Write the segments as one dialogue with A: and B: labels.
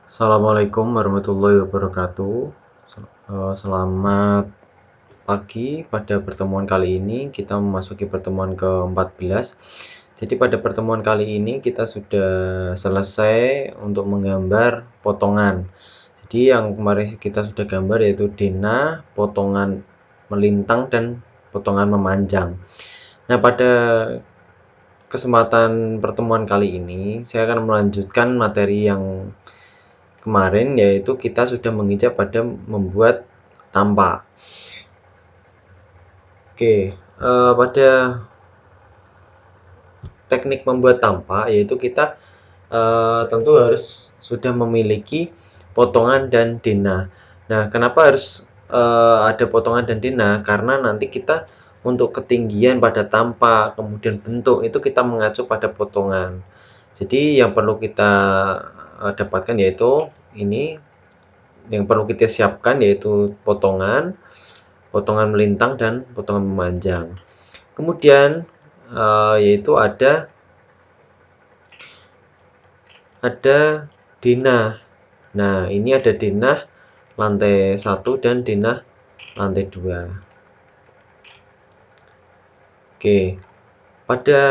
A: Assalamualaikum warahmatullahi wabarakatuh. Selamat pagi. Pada pertemuan kali ini kita memasuki pertemuan ke-14. Jadi pada pertemuan kali ini kita sudah selesai untuk menggambar potongan. Jadi yang kemarin kita sudah gambar yaitu denah, potongan melintang dan potongan memanjang. Nah, pada kesempatan pertemuan kali ini saya akan melanjutkan materi yang kemarin, yaitu kita sudah menginjak pada membuat tampak. Oke, pada teknik membuat tampak yaitu kita tentu harus sudah memiliki potongan dan denah. Nah, kenapa harus ada potongan dan denah? Karena nanti kita untuk ketinggian pada tampak, kemudian bentuk itu kita mengacu pada potongan. Jadi yang perlu kita dapatkan yaitu ini, yang perlu kita siapkan yaitu potongan, potongan melintang dan potongan memanjang. Kemudian yaitu ada denah. Nah, ini ada denah lantai 1 dan denah lantai 2. Oke. Pada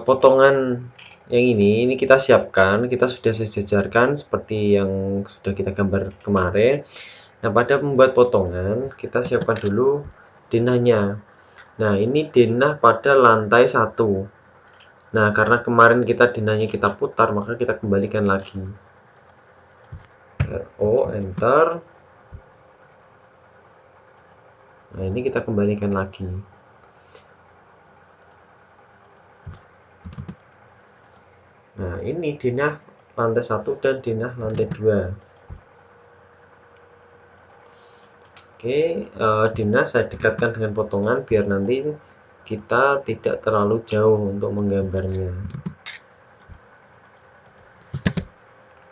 A: potongan yang ini kita siapkan, kita sudah sejajarkan seperti yang sudah kita gambar kemarin. Nah, pada membuat potongan kita siapkan dulu denahnya. Nah, ini denah pada lantai 1. Nah, karena kemarin kita denahnya kita putar, maka kita kembalikan lagi. RO, enter. Nah, ini kita kembalikan lagi. Nah, ini denah lantai 1 dan denah lantai 2. Oke, denah saya dekatkan dengan potongan biar nanti kita tidak terlalu jauh untuk menggambarnya.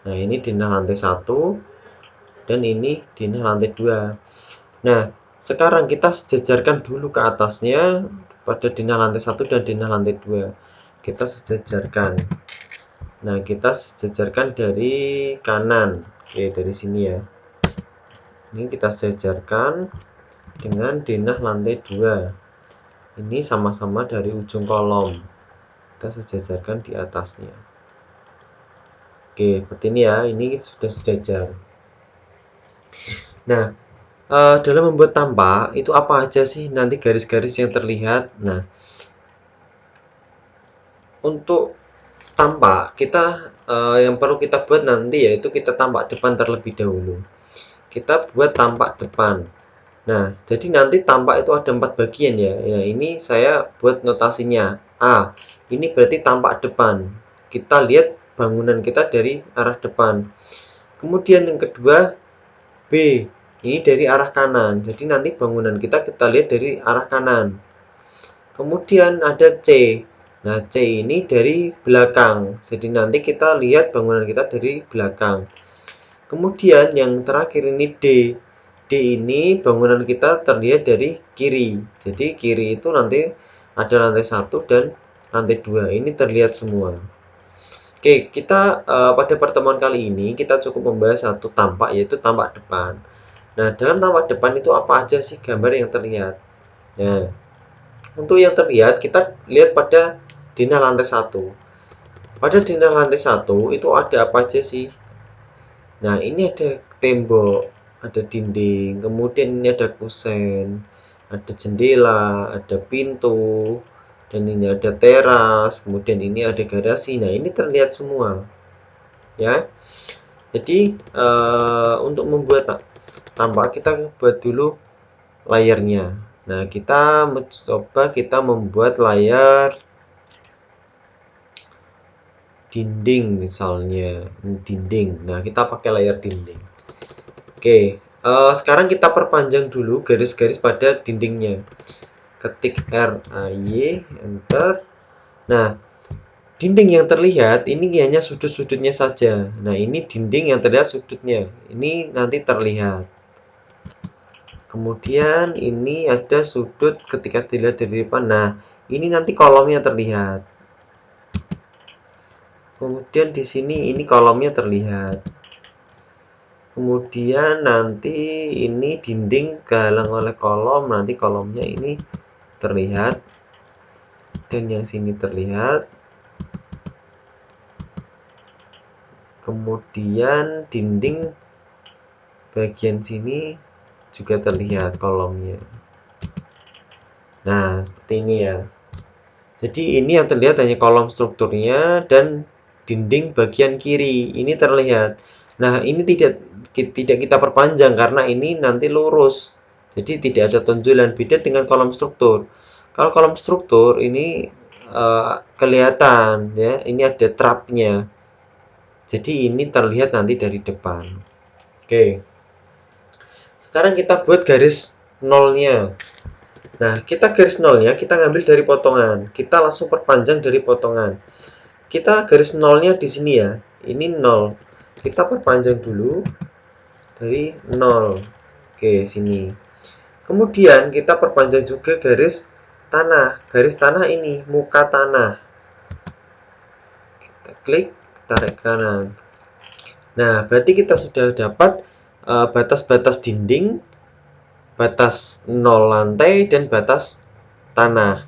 A: Nah, ini denah lantai 1 dan ini denah lantai 2. Nah, sekarang kita sejajarkan dulu ke atasnya pada denah lantai 1 dan denah lantai 2. Kita sejajarkan. Nah, kita sejajarkan dari kanan. Oke, dari sini ya. Ini kita sejajarkan dengan denah lantai 2. Ini sama-sama dari ujung kolom. Kita sejajarkan di atasnya. Oke, seperti ini ya. Ini sudah sejajar. Nah, dalam membuat tampak itu apa aja sih nanti garis-garis yang terlihat? Nah, untuk tampak kita yang perlu kita buat nanti yaitu kita tampak depan terlebih dahulu. Kita buat tampak depan. Nah, jadi nanti tampak itu ada 4 bagian ya. Nah, ini saya buat notasinya. A, ini berarti tampak depan. Kita lihat bangunan kita dari arah depan. Kemudian yang kedua, B, ini dari arah kanan. Jadi nanti bangunan kita lihat dari arah kanan. Kemudian ada C. Nah, C ini dari belakang. Jadi nanti kita lihat bangunan kita dari belakang. Kemudian yang terakhir ini D. D ini bangunan kita terlihat dari kiri. Jadi kiri itu nanti ada lantai 1 dan lantai 2. Ini terlihat semua. Oke, kita pada pertemuan kali ini kita cukup membahas satu tampak yaitu tampak depan. Nah, dalam tampak depan itu apa aja sih gambar yang terlihat? Nah, untuk yang terlihat kita lihat pada denah lantai 1. Pada denah lantai 1 itu ada apa aja sih? Nah, ini ada tembok, ada dinding, kemudian ini ada kusen, ada jendela, ada pintu, dan ini ada teras, kemudian ini ada garasi. Nah, ini terlihat semua. Ya. Jadi, untuk membuat tampak kita buat dulu layarnya. Nah, kita mencoba kita membuat layar dinding misalnya, dinding. Nah, kita pakai layar dinding. Oke, sekarang kita perpanjang dulu garis-garis pada dindingnya. Ketik RAY, enter. Nah, dinding yang terlihat ini hanya sudut-sudutnya saja. Nah, ini dinding yang terlihat sudutnya. Ini nanti terlihat. Kemudian ini ada sudut ketika dilihat dari depan. Nah, ini nanti kolomnya terlihat. Kemudian di sini ini kolomnya terlihat. Kemudian nanti ini dinding kehalang oleh kolom, nanti kolomnya ini terlihat. Dan yang sini terlihat. Kemudian dinding bagian sini juga terlihat kolomnya. Nah, seperti ini ya. Jadi ini yang terlihat hanya kolom strukturnya dan dinding bagian kiri ini terlihat. Nah, ini tidak kita perpanjang karena ini nanti lurus. Jadi tidak ada tonjolan, beda dengan kolom struktur. Kalau kolom struktur ini kelihatan ya, ini ada trapnya. Jadi ini terlihat nanti dari depan. Oke. Sekarang kita buat garis nolnya. Nah, kita garis nolnya kita ngambil dari potongan. Kita langsung perpanjang dari potongan. Kita garis nolnya di sini ya. Ini 0. Kita perpanjang dulu dari 0. Oke, sini. Kemudian kita perpanjang juga garis tanah. Garis tanah ini, muka tanah. Kita klik, tarik kanan. Nah, berarti kita sudah dapat batas-batas dinding, batas 0 lantai, dan batas tanah.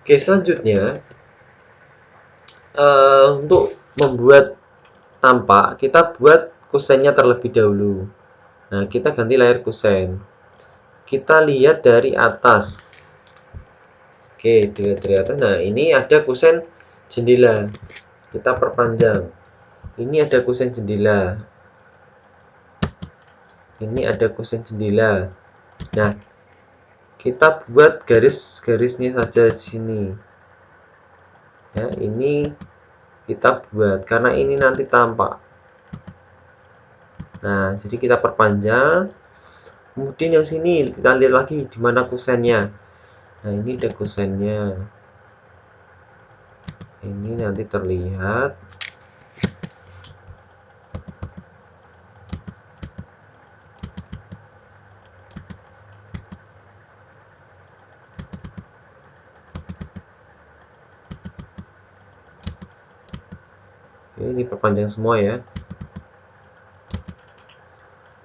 A: Oke, selanjutnya untuk membuat tampak, kita buat kusennya terlebih dahulu. Nah, kita ganti layar kusen. Kita lihat dari atas. Oke, dilihat dari atas. Nah, ini ada kusen jendela. Kita perpanjang. Ini ada kusen jendela. Ini ada kusen jendela. Nah, kita buat garis-garisnya saja di sini. Ya, ini kita buat karena ini nanti tampak. Nah, jadi kita perpanjang. Kemudian yang sini kita lihat lagi di mana kusennya. Nah, ini ada kusennya. Ini nanti terlihat. Ini perpanjang semua ya.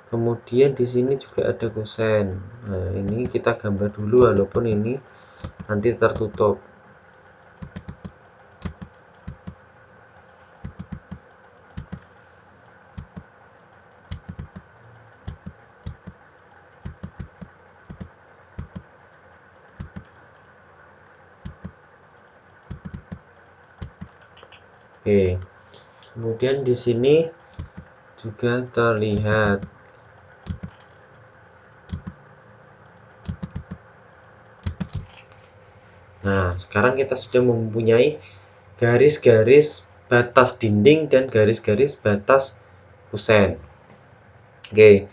A: Kemudian di sini juga ada kusen. Nah, ini kita gambar dulu walaupun ini nanti tertutup. Oke. Kemudian di sini juga terlihat. Nah, sekarang kita sudah mempunyai garis-garis batas dinding dan garis-garis batas kusen. Oke.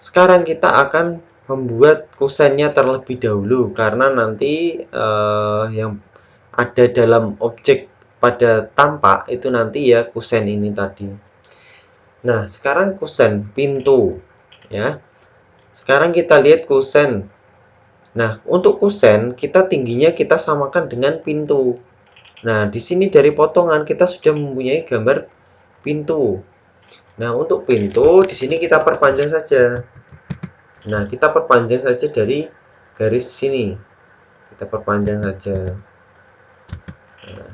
A: Sekarang kita akan membuat kusennya terlebih dahulu karena nanti yang ada dalam objek pada tampak itu nanti ya kusen ini tadi. Nah, sekarang kusen pintu ya. Sekarang kita lihat kusen. Nah, untuk kusen kita tingginya kita samakan dengan pintu. Nah, di sini dari potongan kita sudah mempunyai gambar pintu. Nah, untuk pintu di sini kita perpanjang saja. Nah, kita perpanjang saja dari garis sini. Kita perpanjang saja. Nah.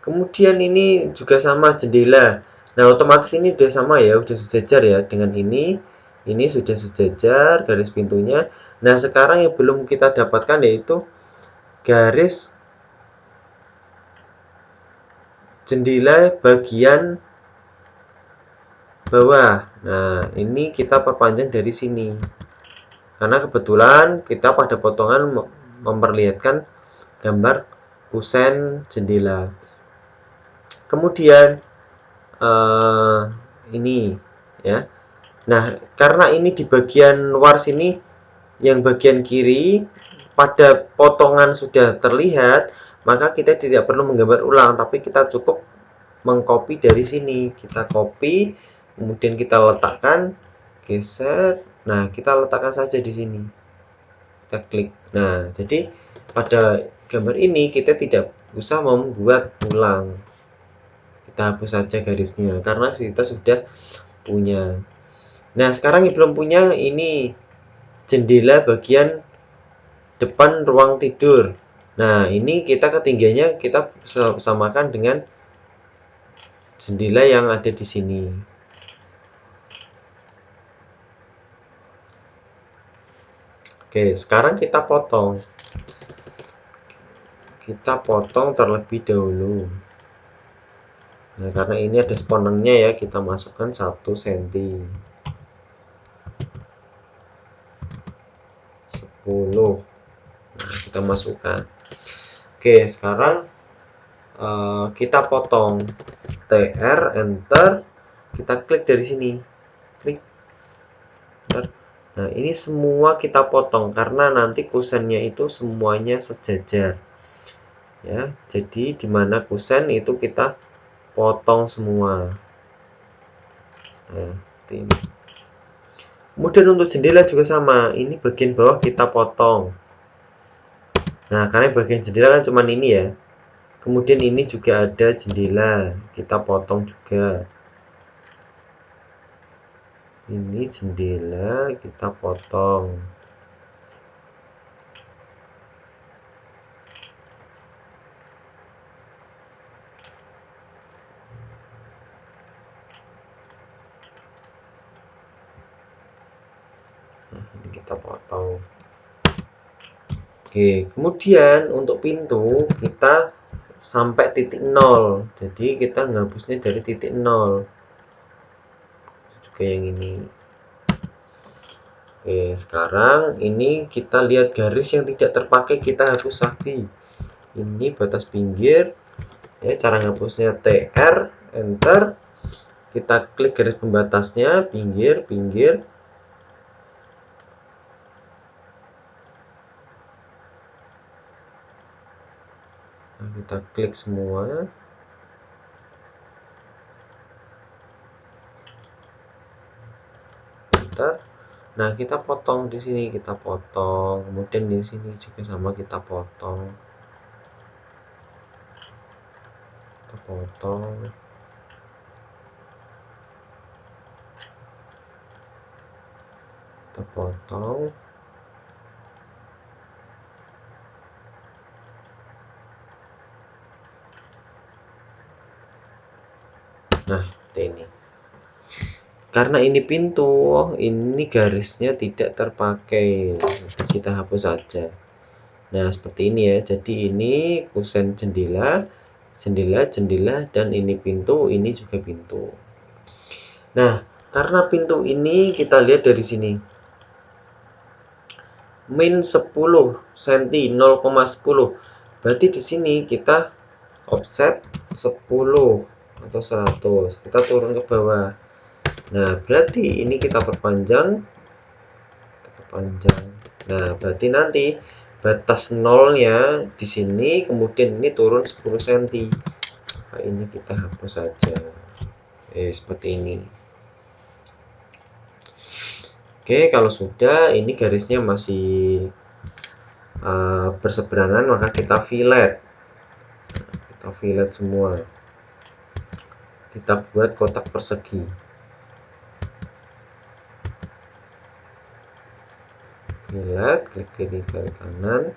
A: Kemudian ini juga sama jendela. Nah, otomatis ini sudah sama ya, sudah sejajar ya dengan ini. Ini sudah sejajar garis pintunya. Nah, sekarang yang belum kita dapatkan yaitu garis jendela bagian bawah. Nah, ini kita perpanjang dari sini. Karena kebetulan kita pada potongan memperlihatkan gambar kusen jendela. Kemudian ini ya. Nah, karena ini di bagian luar sini, yang bagian kiri pada potongan sudah terlihat, maka kita tidak perlu menggambar ulang, tapi kita cukup mengcopy dari sini. Kita copy, kemudian kita letakkan, geser. Nah, kita letakkan saja di sini. Kita klik. Nah, jadi pada gambar ini kita tidak usah membuat ulang. Kita hapus saja garisnya karena kita sudah punya. Nah, sekarang yang belum punya ini jendela bagian depan ruang tidur. Nah, ini kita ketinggiannya kita samakan dengan jendela yang ada di sini. Oke, sekarang kita potong. Kita potong terlebih dahulu. Nah, karena ini ada sponengnya ya, kita masukkan 1 cm. 10. Nah, kita masukkan. Oke, sekarang kita potong TR, enter, kita klik dari sini, klik. Nah, ini semua kita potong karena nanti kusennya itu semuanya sejajar ya. Jadi dimana kusen itu kita potong semua. Nah, ini. Kemudian untuk jendela juga sama, ini bagian bawah kita potong. Nah, karena bagian jendela kan cuma ini ya. Kemudian ini juga ada jendela, kita potong juga. Ini jendela kita potong. Nah, ini kita potong. Oke, kemudian untuk pintu kita sampai titik 0. Jadi kita ngapusnya dari titik 0. Juga yang ini. Oke, sekarang ini kita lihat garis yang tidak terpakai kita hapus lagi. Ini batas pinggir. Ya, cara ngapusnya TR, enter. Kita klik garis pembatasnya, pinggir, pinggir. Nah, kita klik semua. Enter. Nah, kita potong di sini, kita potong. Kemudian di sini juga sama kita potong. Kita potong. Kita potong. Nah, ini. Karena ini pintu, ini garisnya tidak terpakai. Kita hapus saja. Nah, seperti ini ya. Jadi ini kusen jendela, jendela, jendela, dan ini pintu, ini juga pintu. Nah, karena pintu ini kita lihat dari sini. Min 10 cm, 0,10. Berarti di sini kita offset 10 atau 100. Kita turun ke bawah. Nah, berarti ini kita perpanjang. Nah, berarti nanti batas nolnya di sini, kemudian ini turun 10 cm. Nah, ini kita hapus saja. Seperti ini. Oke, kalau sudah ini garisnya masih berseberangan, maka kita fillet. Kita fillet semua. Kita buat kotak persegi. Fillet, klik kiri, klik kanan.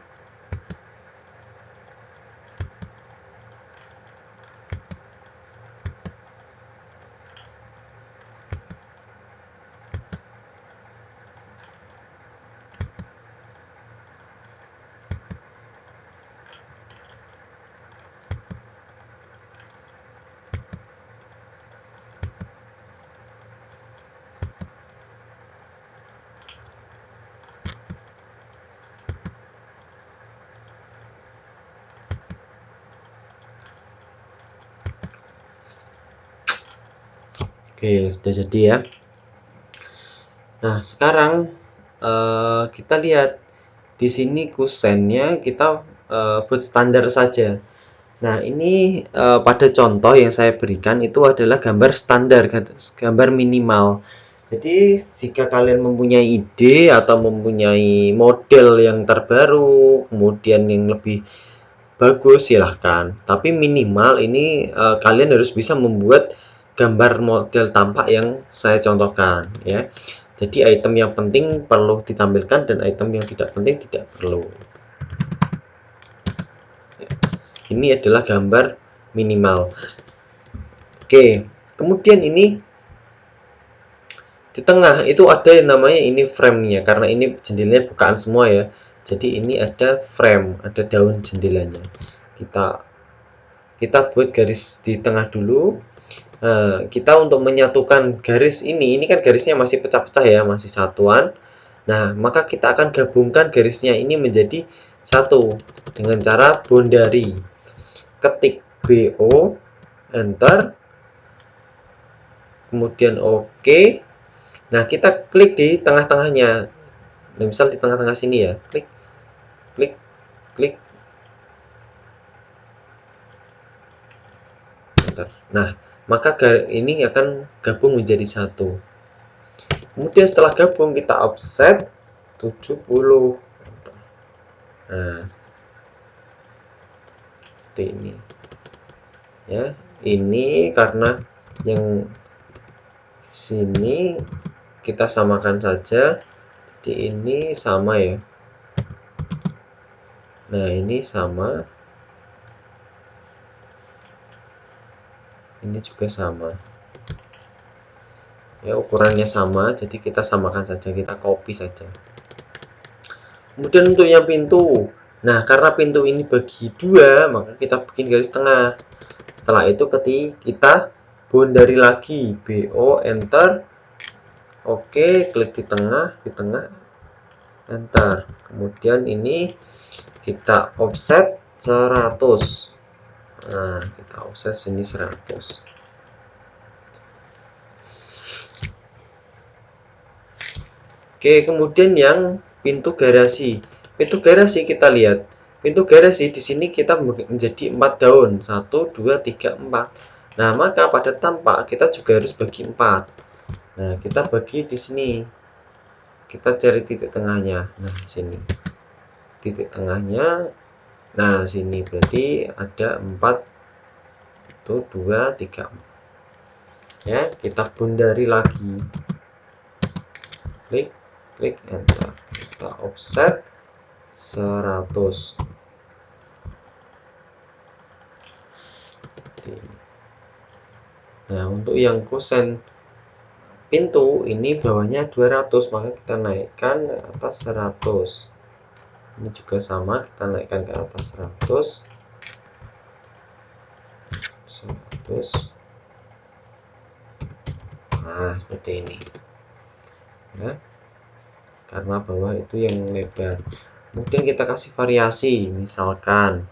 A: Oke, sudah jadi ya. Nah, sekarang kita lihat di sini kusennya kita buat standar saja. Nah, ini pada contoh yang saya berikan itu adalah gambar standar, gambar minimal. Jadi, jika kalian mempunyai ide atau mempunyai model yang terbaru, kemudian yang lebih bagus silahkan, tapi minimal ini kalian harus bisa membuat gambar model tampak yang saya contohkan ya. Jadi item yang penting perlu ditampilkan dan item yang tidak penting tidak perlu. Ini adalah gambar minimal. Oke, kemudian ini di tengah itu ada yang namanya ini frame-nya, karena ini jendelanya bukaan semua ya. Jadi ini ada frame, ada daun jendelanya. Kita buat garis di tengah dulu. Nah, kita untuk menyatukan garis ini kan garisnya masih pecah-pecah ya, masih satuan. Nah, maka kita akan gabungkan garisnya ini menjadi satu dengan cara boundary. Ketik BO, enter, kemudian OK. Nah, kita klik di tengah-tengahnya. Nah, misal di tengah-tengah sini ya, klik, klik, klik, enter. Nah, maka ini akan gabung menjadi satu. Kemudian setelah gabung kita offset 70. Nah, seperti ini. Ya, ini karena yang sini kita samakan saja. Jadi ini sama ya. Nah, ini sama. Ini juga sama. Ya, ukurannya sama, jadi kita samakan saja, kita copy saja. Kemudian untuk yang pintu, nah karena pintu ini bagi dua, maka kita bikin garis tengah. Setelah itu ketika kita boundary lagi, BO, enter, oke, klik di tengah, enter. Kemudian ini kita offset 100. Nah, kita offset sini 100. Oke, kemudian yang pintu garasi. Pintu garasi kita lihat. Pintu garasi di sini kita menjadi 4 daun. 1 2 3 4. Nah, maka pada tampak kita juga harus bagi 4. Nah, kita bagi di sini. Kita cari titik tengahnya. Nah, sini. Titik tengahnya. Nah, sini berarti ada 4. 1 2 3 4. Ya, kita boundary lagi. Klik, enter. Kita offset 100. Nah, untuk yang kosen pintu ini bawahnya 200, maka kita naikkan ke atas 100. Ini juga sama, kita naikkan ke atas 100. 100. Nah, seperti ini. Ya. Karena bawah itu yang lebar. Mungkin kita kasih variasi, misalkan.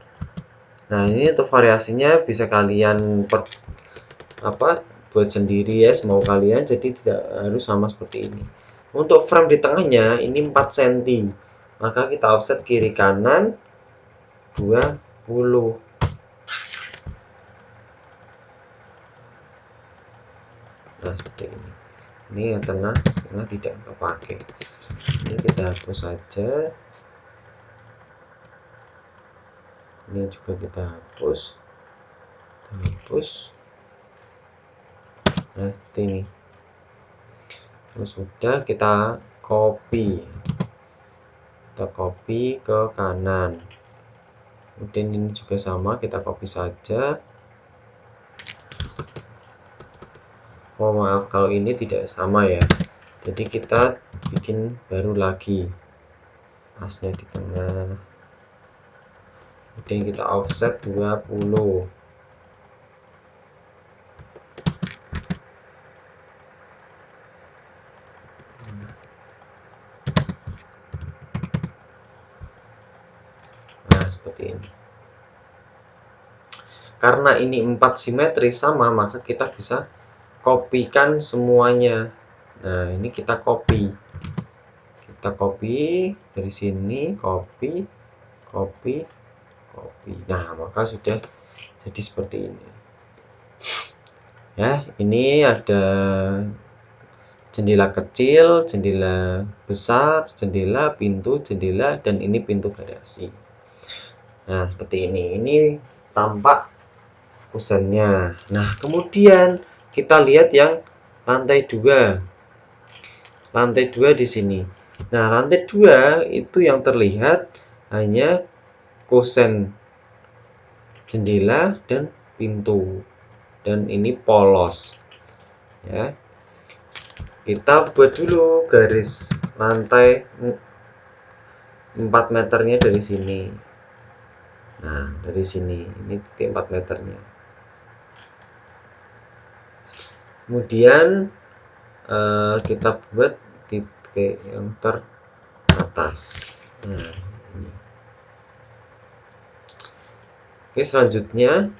A: Nah, ini untuk variasinya bisa kalian buat sendiri ya, mau kalian, jadi tidak harus sama seperti ini. Untuk frame di tengahnya ini 4 cm, maka kita offset kiri kanan 20. Nah, seperti ini yang tengah tidak terpakai. Ini kita hapus saja, ini juga kita hapus. Nah, ini terus sudah kita copy ke kanan. Kemudian ini juga sama, kita copy saja. Oh maaf, kalau ini tidak sama ya, jadi kita bikin baru lagi, pasnya di tengah. Kemudian kita offset 20. Nah, seperti ini. Karena ini 4 simetris sama, maka kita bisa kopikan semuanya. Nah, ini kita copy dari sini, copy. Nah, maka sudah jadi seperti ini. Ya, ini ada jendela kecil, jendela besar, jendela, pintu, jendela, dan ini pintu garasi. Nah, seperti ini tampak kusennya. Nah, kemudian kita lihat yang lantai 2. Lantai 2 di sini. Nah, lantai 2 itu yang terlihat hanya kusen jendela dan pintu. Dan ini polos. Ya. Kita buat dulu garis lantai 4 meternya dari sini. Nah, dari sini ini titik 4 meternya. Kemudian kita buat titik yang teratas. Nah, ini. Oke, selanjutnya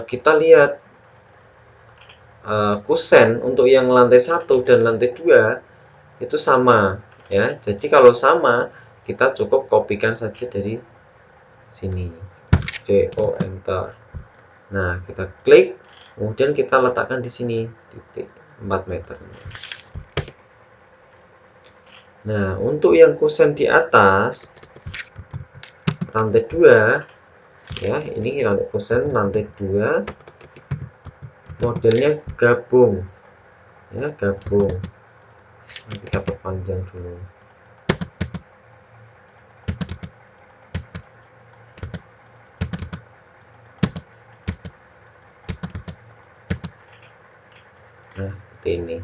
A: kita lihat kusen untuk yang lantai 1 dan lantai 2 itu sama ya. Jadi kalau sama, kita cukup kopikan saja dari sini. CO enter. Nah, kita klik, kemudian kita letakkan di sini titik 4 meter. Nah, untuk yang kusen di atas lantai 2 ya, ini lantai kusen lantai 2 modelnya gabung. Ya, gabung. Nah, kita perpanjang dulu. Nah, seperti ini.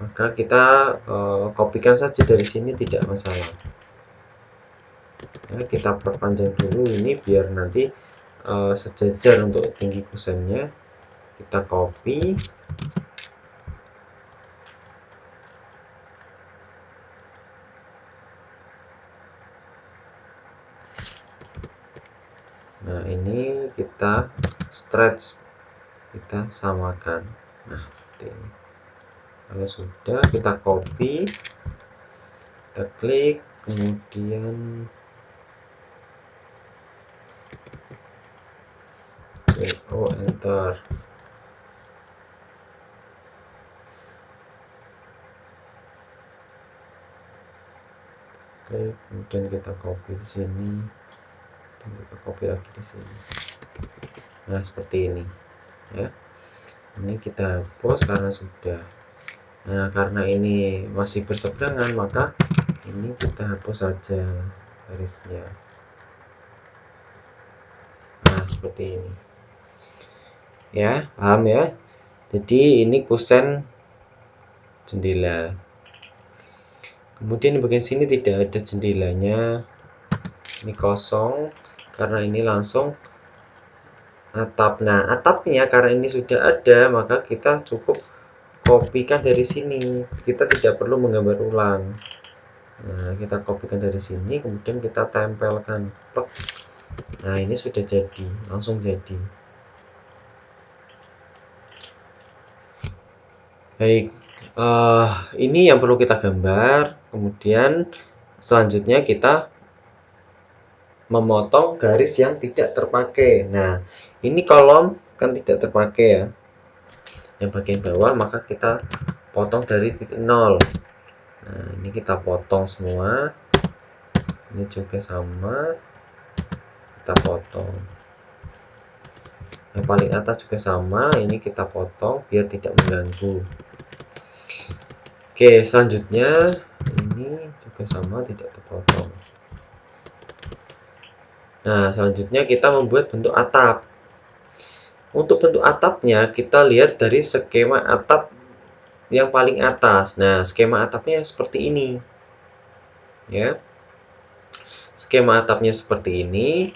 A: Maka kita kopikan saja dari sini, tidak masalah. Ya, kita perpanjang dulu ini biar nanti sejajar untuk tinggi kusennya. Kita copy. Nah, ini kita stretch, kita samakan. Nah, seperti ini. Kalau sudah, kita copy, kita klik, kemudian enter. Oke, kemudian kita copy di sini, dan kita copy lagi di sini. Nah, seperti ini ya. Ini kita hapus karena sudah. Nah, karena ini masih berseberangan, maka ini kita hapus saja garisnya. Nah, seperti ini ya, paham ya. Jadi ini kusen jendela. Kemudian di bagian sini tidak ada jendelanya, ini kosong karena ini langsung atap. Nah, atapnya karena ini sudah ada, maka kita cukup kopikan dari sini, kita tidak perlu menggambar ulang. Nah, kita kopikan dari sini, kemudian kita tempelkan. Nah, ini sudah jadi, langsung jadi. Baik, ini yang perlu kita gambar. Kemudian selanjutnya kita memotong garis yang tidak terpakai. Nah, ini kolom kan tidak terpakai ya, yang bagian bawah, maka kita potong dari titik 0. Nah, ini kita potong semua, ini juga sama, kita potong. Yang paling atas juga sama, ini kita potong biar tidak mengganggu. Oke, selanjutnya ini juga sama, tidak terpotong. Nah, selanjutnya kita membuat bentuk atap. Untuk bentuk atapnya, kita lihat dari skema atap yang paling atas. Nah, skema atapnya seperti ini. Ya. Skema atapnya seperti ini.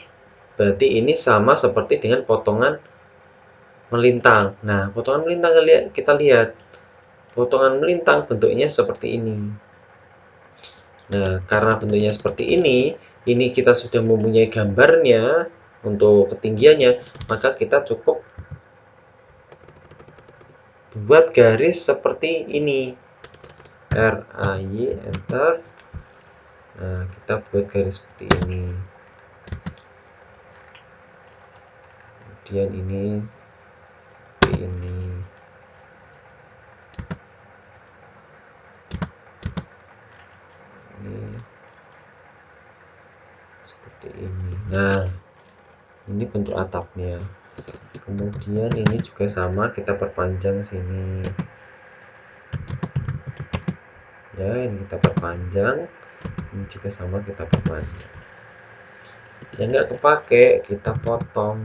A: Berarti ini sama seperti dengan potongan melintang. Nah, potongan melintang kita lihat. Potongan melintang bentuknya seperti ini. Nah, karena bentuknya seperti ini kita sudah mempunyai gambarnya untuk ketinggiannya, maka kita cukup buat garis seperti ini. RAY enter. Nah, kita buat garis seperti ini. Kemudian ini seperti ini. Ini Nah, ini bentuk atapnya. Kemudian ini juga sama, kita perpanjang sini ya, ini kita perpanjang, ini juga sama kita perpanjang. Yang nggak kepake kita potong.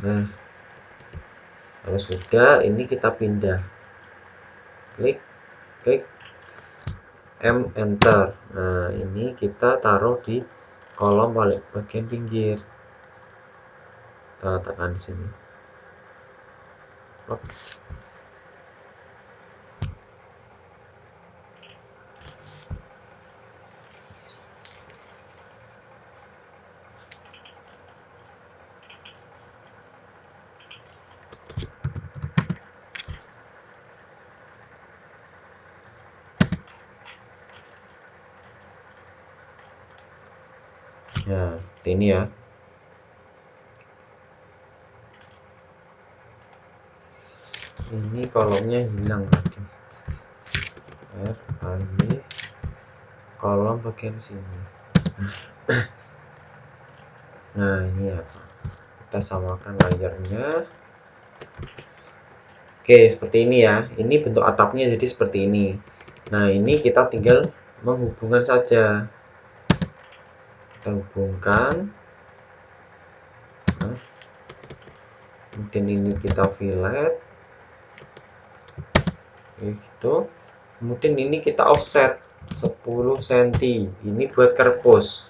A: Nah, kalau sudah, ini kita pindah, klik M, enter. Nah, ini kita taruh di kolom paling bagian pinggir, kita letakkan di sini. Oke. Nah, seperti ini ya. Ini kolomnya hilang tadi. RAY kolom bagian sini. Nah, ini ya, kita samakan layarnya. Oke, seperti ini ya. Ini bentuk atapnya jadi seperti ini. Nah, ini kita tinggal menghubungkan saja. Kita hubungkan. Nah, kemudian ini kita fillet. Gitu. Kemudian ini kita offset 10 cm. Ini buat kerpus.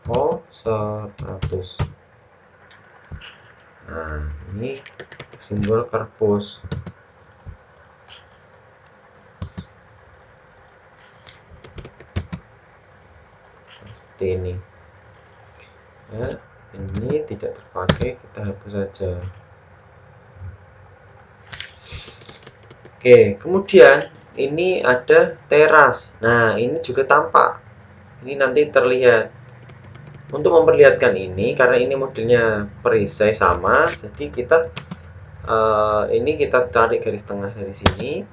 A: Oh, 100. Nah, ini simbol kerpus. Seperti ini. Ya, ini tidak terpakai, kita hapus saja. Oke, kemudian ini ada teras. Nah, ini juga tampak. Ini nanti terlihat. Untuk memperlihatkan ini, karena ini modelnya perisai sama, jadi kita ini kita tarik garis tengah dari sini.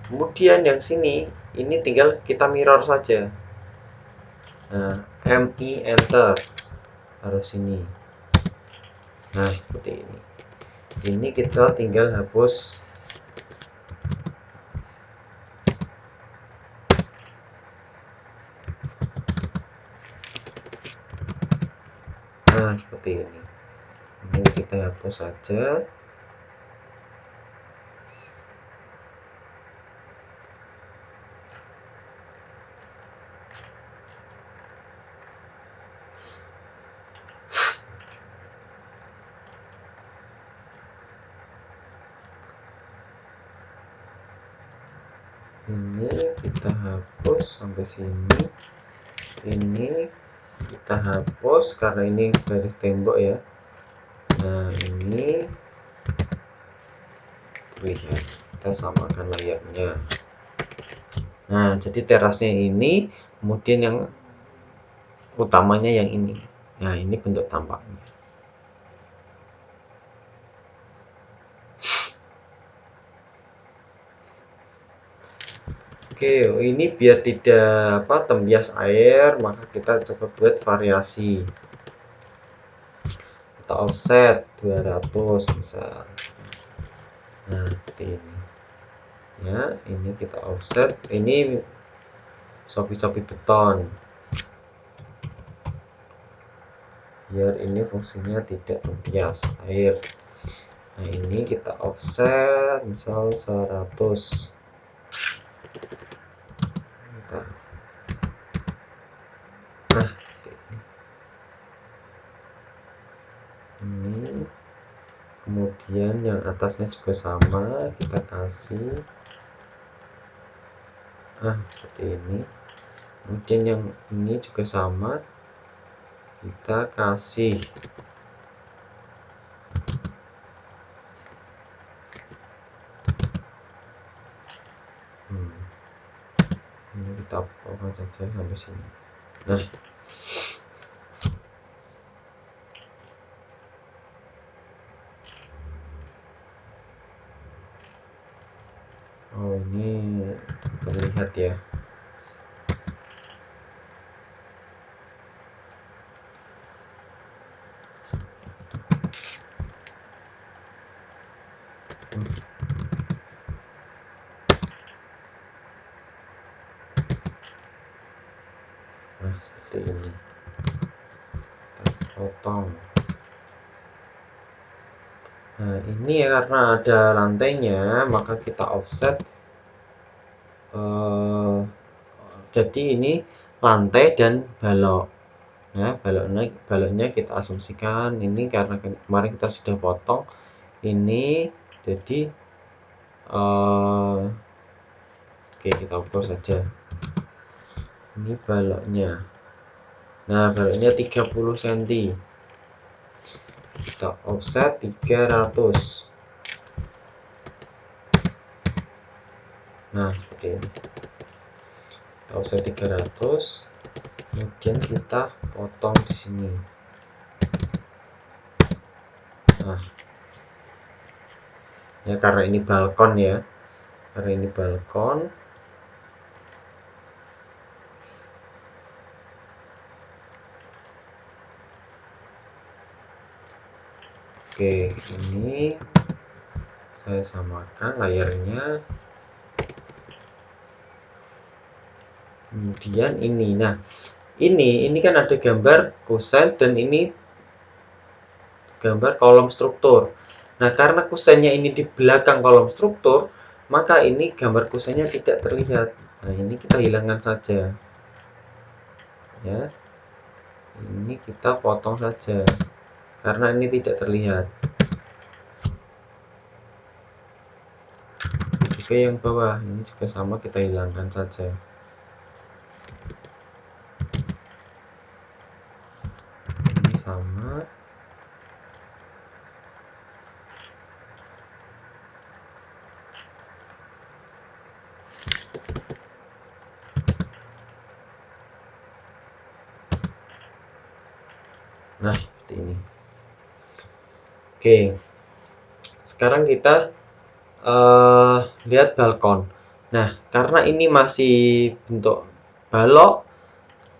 A: Kemudian yang sini, ini tinggal kita mirror saja. Nah, MI enter, taruh sini. Nah, seperti ini. Ini kita tinggal hapus. Nah, seperti ini. Ini kita hapus saja. Ini kita hapus sampai sini. Ini kita hapus karena ini garis tembok ya. Nah, ini terlihat. Kita samakan layarnya. Nah, jadi terasnya ini, kemudian yang utamanya yang ini. Nah, ini bentuk tampaknya. Oke, ini biar tidak tembias air, maka kita coba buat variasi. Kita offset 200 misal. Nah, seperti ini. Ya, ini kita offset. Ini sopi-sopi beton. Biar ini fungsinya tidak membias air. Nah, ini kita offset misal 100. Nah, ini kemudian yang atasnya juga sama, kita kasih seperti ini. Kemudian yang ini juga sama, kita kasih ini kita potong saja sampai sini. Nah, ini terlihat ya. Nah, seperti ini. Kita potong. Nah, ini ya, karena ada lantainya, maka kita offset. Jadi ini lantai dan balok. Nah, baloknya kita asumsikan ini karena kemarin kita sudah potong ini, jadi oke, kita ukur saja. Ini baloknya. Nah, baloknya 30 cm. Kita offset 300. Nah, seperti ini. Kita offset 300. Kemudian kita potong di sini. Nah, ya karena ini balkon ya. Karena ini balkon. Oke, ini saya samakan layarnya. Kemudian ini. Nah, ini kan ada gambar kusen dan ini gambar kolom struktur. Nah, karena kusennya ini di belakang kolom struktur, maka ini gambar kusennya tidak terlihat. Nah, ini kita hilangkan saja. Ya. Ini kita potong saja. Karena ini tidak terlihat. Juga yang bawah, ini juga sama, kita hilangkan saja. Ini sama. Nah, seperti ini. Oke. Sekarang kita lihat balkon. Nah, karena ini masih bentuk balok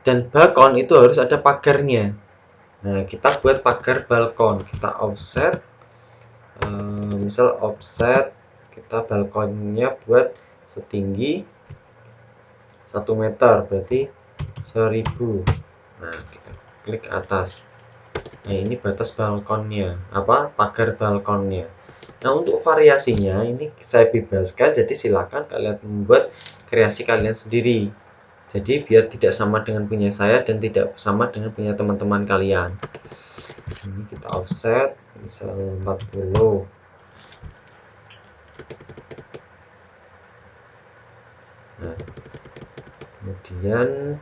A: dan balkon itu harus ada pagarnya. Nah, kita buat pagar balkon. Kita offset, misal offset, kita balkonnya buat setinggi 1 meter, berarti 1000. Nah, kita klik atas. Nah, ini batas balkonnya, pagar balkonnya. Nah, untuk variasinya ini saya bebaskan, jadi silakan kalian membuat kreasi kalian sendiri. Jadi biar tidak sama dengan punya saya dan tidak sama dengan punya teman-teman kalian. Ini kita offset misal 40. Nah, kemudian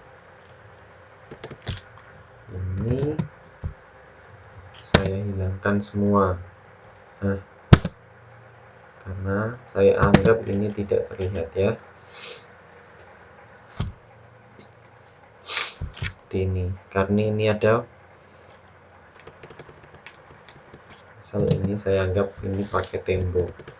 A: ini saya hilangkan semua. Nah, karena saya anggap ini tidak terlihat ya. Seperti ini. Karena ini ada, misal ini saya anggap ini pakai tembok.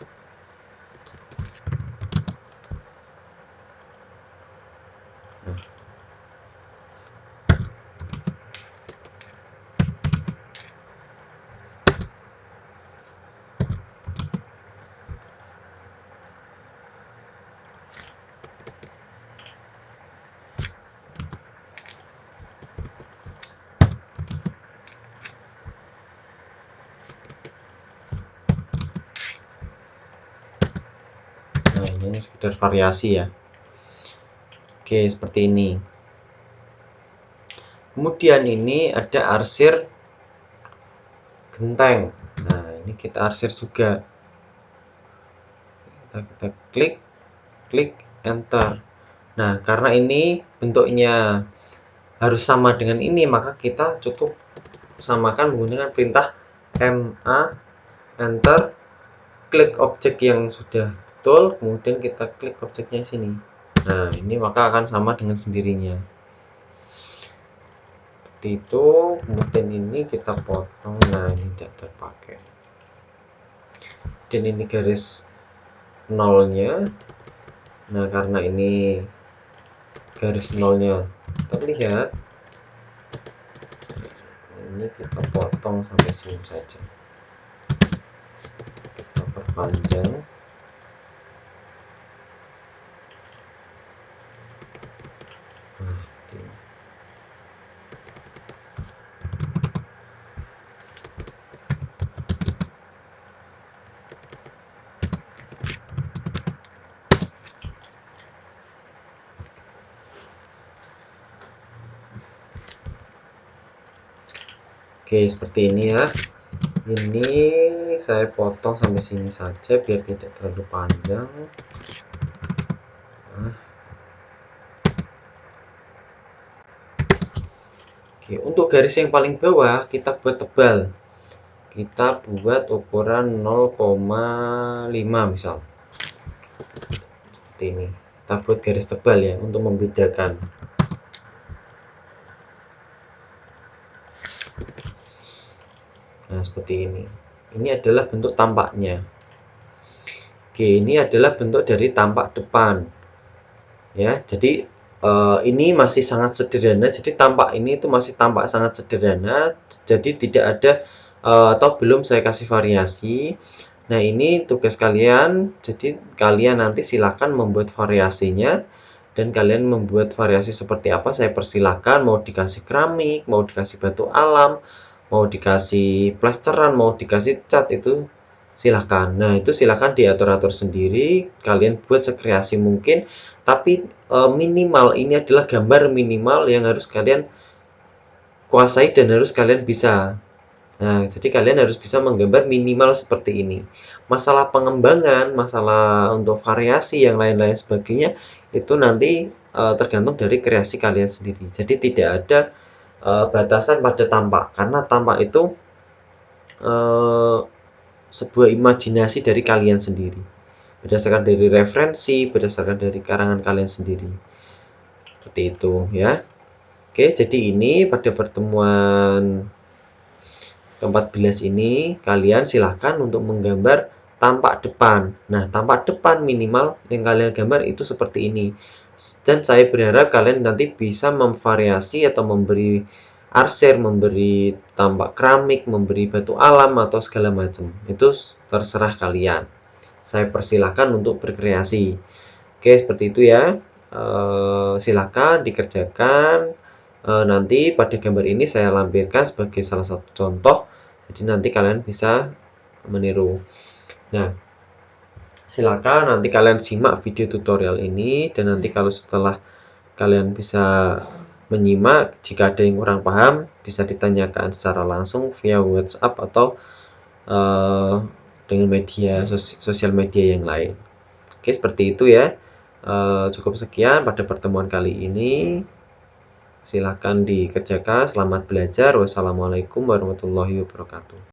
A: Nah, ini sekedar variasi ya. Oke, seperti ini. Kemudian ini ada arsir genteng. Nah, ini kita arsir juga. Kita klik enter. Nah, karena ini bentuknya harus sama dengan ini, maka kita cukup samakan menggunakan perintah MA enter, klik objek yang sudah betul, kemudian kita klik objeknya sini. Nah, ini maka akan sama dengan sendirinya. Seperti itu. Kemudian ini kita potong. Nah, ini tidak terpakai. Dan ini garis nolnya. Nah, karena ini garis nolnya terlihat, ini kita potong sampai sini saja. Kita perpanjang. Nah, ini. Oke, seperti ini ya. Ini saya potong sampai sini saja biar tidak terlalu panjang. Nah. Oke, untuk garis yang paling bawah kita buat tebal. Kita buat ukuran 0,5 misal. Seperti ini. Kita buat garis tebal ya untuk membedakan. Nah, seperti ini. Ini adalah bentuk tampaknya. Oke, ini adalah bentuk dari tampak depan. Ya, jadi ini masih sangat sederhana. Jadi tampak ini itu masih tampak sangat sederhana. Jadi tidak ada atau belum saya kasih variasi. Nah, ini tugas kalian. Jadi kalian nanti silakan membuat variasinya. Dan kalian membuat variasi seperti apa saya persilahkan. Mau dikasih keramik, mau dikasih batu alam, mau dikasih plesteran, mau dikasih cat, itu silahkan. Nah, itu silahkan diatur-atur sendiri. Kalian buat sekreasi mungkin. Tapi minimal ini adalah gambar minimal yang harus kalian kuasai dan harus kalian bisa. Nah, jadi kalian harus bisa menggambar minimal seperti ini. Masalah pengembangan, masalah untuk variasi yang lain-lain sebagainya, itu nanti tergantung dari kreasi kalian sendiri. Jadi tidak ada batasan pada tampak, karena tampak itu sebuah imajinasi dari kalian sendiri. Berdasarkan dari referensi, berdasarkan dari karangan kalian sendiri. Seperti itu ya. Oke, jadi ini pada pertemuan ke-14 ini kalian silahkan untuk menggambar tampak depan. Nah, tampak depan minimal yang kalian gambar itu seperti ini. Dan saya berharap kalian nanti bisa memvariasi atau memberi arser, memberi tampak keramik, memberi batu alam atau segala macam. Itu terserah kalian. Saya persilahkan untuk berkreasi. Oke, seperti itu ya. Silakan dikerjakan. Nanti pada gambar ini saya lampirkan sebagai salah satu contoh. Jadi nanti kalian bisa meniru. Nah, silakan nanti kalian simak video tutorial ini, dan nanti kalau setelah kalian bisa menyimak, jika ada yang kurang paham bisa ditanyakan secara langsung via WhatsApp atau dengan media sosial media yang lain. Oke, seperti itu ya. Cukup sekian pada pertemuan kali ini. Silakan dikerjakan. Selamat belajar. Wassalamualaikum warahmatullahi wabarakatuh.